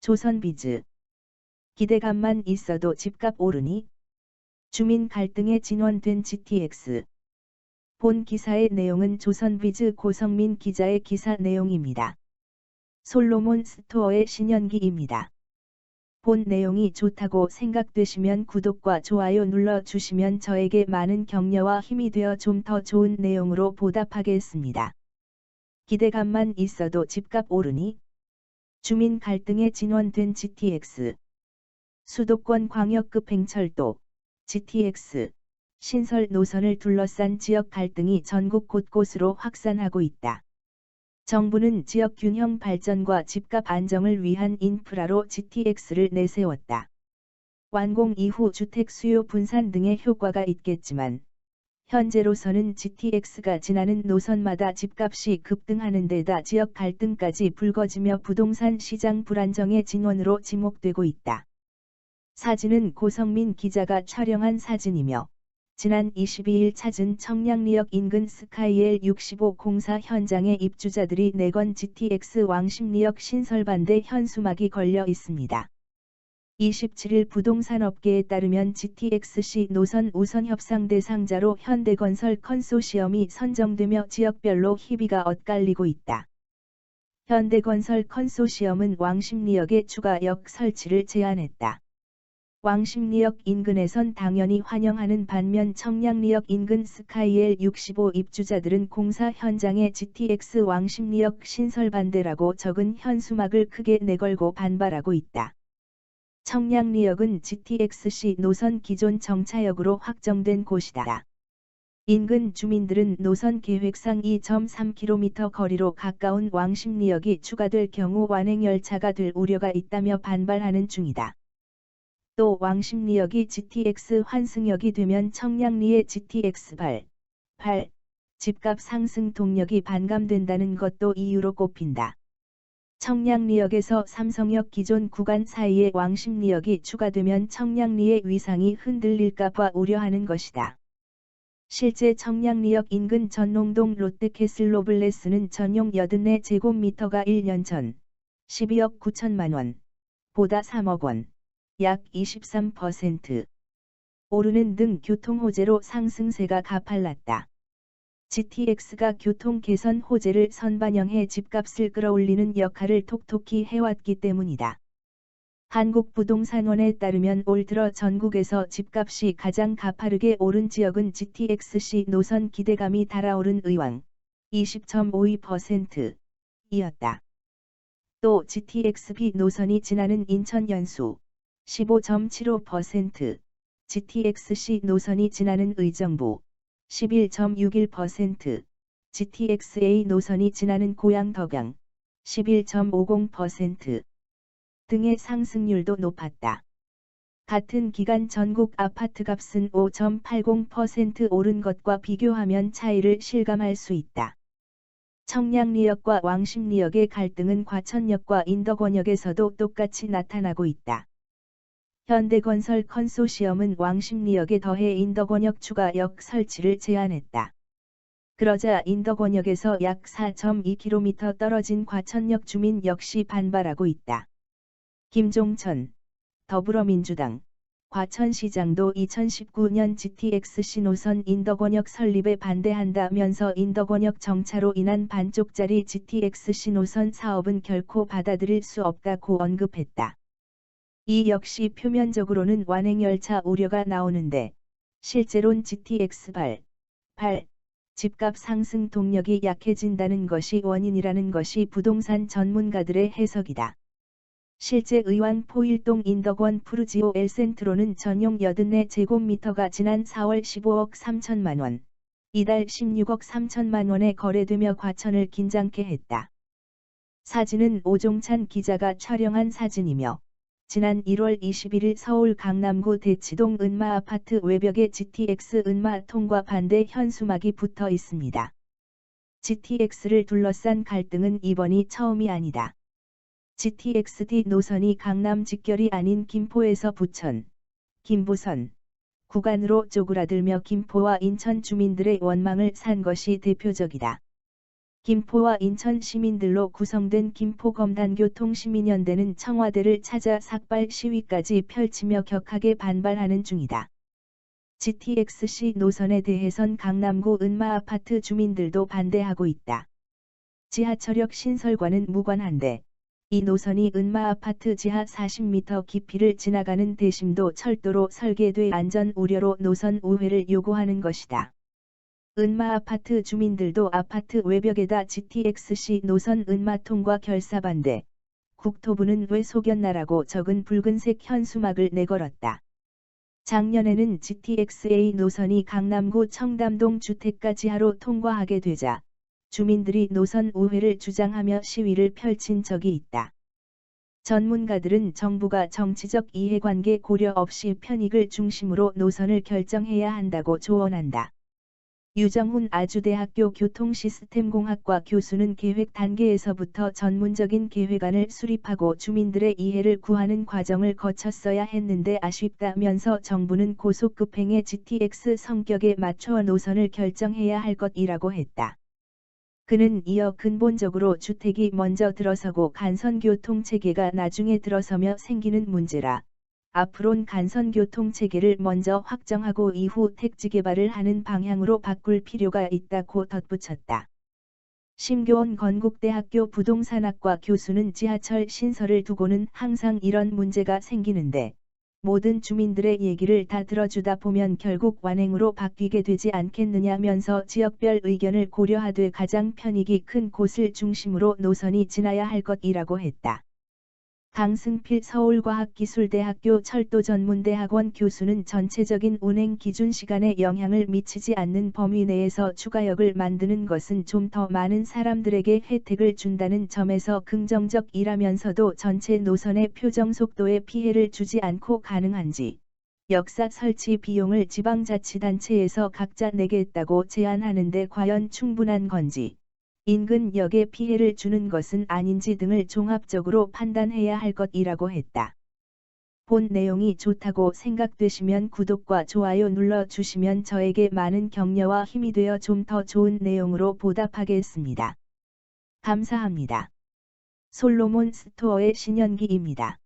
조선비즈. 기대감만 있어도 집값 오르니? 주민 갈등에 진원된 GTX. 본 기사의 내용은 조선비즈 고성민 기자의 기사 내용입니다. 솔로몬 스토어의 신현기입니다. 본 내용이 좋다고 생각되시면 구독과 좋아요 눌러주시면 저에게 많은 격려와 힘이 되어 좀 더 좋은 내용으로 보답하겠습니다. 기대감만 있어도 집값 오르니? 주민 갈등에 진원된 GTX. 수도권 광역급 행철도 GTX 신설 노선을 둘러싼 지역 갈등이 전국 곳곳으로 확산하고 있다. 정부는 지역 균형 발전과 집값 안정을 위한 인프라로 GTX를 내세웠다. 완공 이후 주택 수요 분산 등의 효과가 있겠지만 현재로서는 GTX가 지나는 노선마다 집값이 급등하는 데다 지역 갈등까지 불거지며 부동산 시장 불안정의 진원으로 지목되고 있다. 사진은 고성민 기자가 촬영한 사진이며 지난 22일 찾은 청량리역 인근 스카이엘 65 공사 현장에 입주자들이 내건 GTX 왕십리역 신설 반대 현수막이 걸려 있습니다. 27일 부동산업계에 따르면 GTX-C 노선 우선 협상 대상자로 현대건설 컨소시엄이 선정되며 지역별로 희비가 엇갈리고 있다. 현대건설 컨소시엄은 왕십리역에 추가 역 설치를 제안했다. 왕십리역 인근에선 당연히 환영하는 반면 청량리역 인근 스카이엘 65 입주자들은 공사 현장에 GTX 왕십리역 신설 반대라고 적은 현수막을 크게 내걸고 반발하고 있다. 청량리역은 GTX-C 노선 기존 정차역으로 확정된 곳이다. 인근 주민들은 노선 계획상 2.3km 거리로 가까운 왕십리역이 추가될 경우 완행열차가 될 우려가 있다며 반발하는 중이다. 또 왕십리역이 GTX 환승역이 되면 청량리의 GTX 8 집값 상승 동력이 반감된다는 것도 이유로 꼽힌다. 청량리역에서 삼성역 기존 구간 사이에 왕십리역이 추가되면 청량리의 위상이 흔들릴까봐 우려하는 것이다. 실제 청량리역 인근 전농동 롯데캐슬로블레스는 전용 84제곱미터가 1년 전 12억 9천만 원 보다 3억 원, 약 23% 오르는 등 교통호재로 상승세가 가팔랐다. GTX가 교통 개선 호재를 선반영해 집값을 끌어올리는 역할을 톡톡히 해왔기 때문이다. 한국부동산원에 따르면 올 들어 전국에서 집값이 가장 가파르게 오른 지역은 GTX-C 노선 기대감이 달아오른 의왕 20.52%이었다. 또 GTX-B 노선이 지나는 인천 연수 15.75%, GTX-C 노선이 지나는 의정부 11.61%, GTX-A 노선이 지나는 고양 덕양 11.50% 등의 상승률도 높았다. 같은 기간 전국 아파트값은 5.80% 오른 것과 비교하면 차이를 실감할 수 있다. 청량리역과 왕십리역의 갈등은 과천역과 인덕원역에서도 똑같이 나타나고 있다. 현대건설 컨소시엄은 왕십리역에 더해 인덕원역 추가 역 설치를 제안했다. 그러자 인덕원역에서 약 4.2km 떨어진 과천역 주민 역시 반발하고 있다. 김종천, 더불어민주당, 과천시장도 2019년 GTX-C 노선 인덕원역 설립에 반대한다면서 인덕원역 정차로 인한 반쪽짜리 GTX-C 노선 사업은 결코 받아들일 수 없다고 언급했다. 이 역시 표면적으로는 완행열차 우려가 나오는데 실제론 GTX 8 집값 상승 동력이 약해진다는 것이 원인이라는 것이 부동산 전문가들의 해석이다. 실제 의왕 포일동 인덕원 푸르지오 엘센트로는 전용 84제곱미터가 지난 4월 15억 3천만 원, 이달 16억 3천만 원에 거래되며 과천을 긴장케 했다. 사진은 오종찬 기자가 촬영한 사진이며 지난 1월 21일 서울 강남구 대치동 은마 아파트 외벽에 GTX 은마 통과 반대 현수막이 붙어 있습니다. GTX를 둘러싼 갈등은 이번이 처음이 아니다. GTX-D 노선이 강남 직결이 아닌 김포에서 부천, 김부선 구간으로 쪼그라들며 김포와 인천 주민들의 원망을 산 것이 대표적이다. 김포와 인천 시민들로 구성된 김포검단교통시민연대는 청와대를 찾아 삭발 시위까지 펼치며 격하게 반발하는 중이다. GTX-C 노선에 대해선 강남구 은마아파트 주민들도 반대하고 있다. 지하철역 신설과는 무관한데 이 노선이 은마아파트 지하 40m 깊이를 지나가는 대심도 철도로 설계돼 안전 우려로 노선 우회를 요구하는 것이다. 은마아파트 주민들도 아파트 외벽에다 GTX-C 노선 은마통과 결사반대, 국토부는 왜 속였나라고 적은 붉은색 현수막을 내걸었다. 작년에는 GTX-A 노선이 강남구 청담동 주택가 지하로 통과하게 되자 주민들이 노선 우회를 주장하며 시위를 펼친 적이 있다. 전문가들은 정부가 정치적 이해관계 고려 없이 편익을 중심으로 노선을 결정해야 한다고 조언한다. 유정훈 아주대학교 교통시스템공학과 교수는 계획 단계에서부터 전문적인 계획안을 수립하고 주민들의 이해를 구하는 과정을 거쳤어야 했는데 아쉽다면서 정부는 고속급행의 GTX 성격에 맞춰 노선을 결정해야 할 것이라고 했다. 그는 이어 근본적으로 주택이 먼저 들어서고 간선교통체계가 나중에 들어서며 생기는 문제라 앞으론 간선교통체계를 먼저 확정하고 이후 택지개발을 하는 방향으로 바꿀 필요가 있다고 덧붙였다. 심교원 건국대학교 부동산학과 교수는 지하철 신설을 두고는 항상 이런 문제가 생기는데 모든 주민들의 얘기를 다 들어주다 보면 결국 완행으로 바뀌게 되지 않겠느냐면서 지역별 의견을 고려하되 가장 편익이 큰 곳을 중심으로 노선이 지나야 할 것이라고 했다. 강승필 서울과학기술대학교 철도전문대학원 교수는 전체적인 운행 기준 시간에 영향을 미치지 않는 범위 내에서 추가역을 만드는 것은 좀 더 많은 사람들에게 혜택을 준다는 점에서 긍정적이라면서도 전체 노선의 표정 속도에 피해를 주지 않고 가능한지 역사 설치 비용을 지방자치단체에서 각자 내겠다고 제안하는데 과연 충분한 건지 인근 역에 피해를 주는 것은 아닌지 등을 종합적으로 판단해야 할 것이라고 했다. 본 내용이 좋다고 생각되시면 구독과 좋아요 눌러주시면 저에게 많은 격려와 힘이 되어 좀 더 좋은 내용으로 보답하겠습니다. 감사합니다. 솔로몬 스토어의 신현기입니다.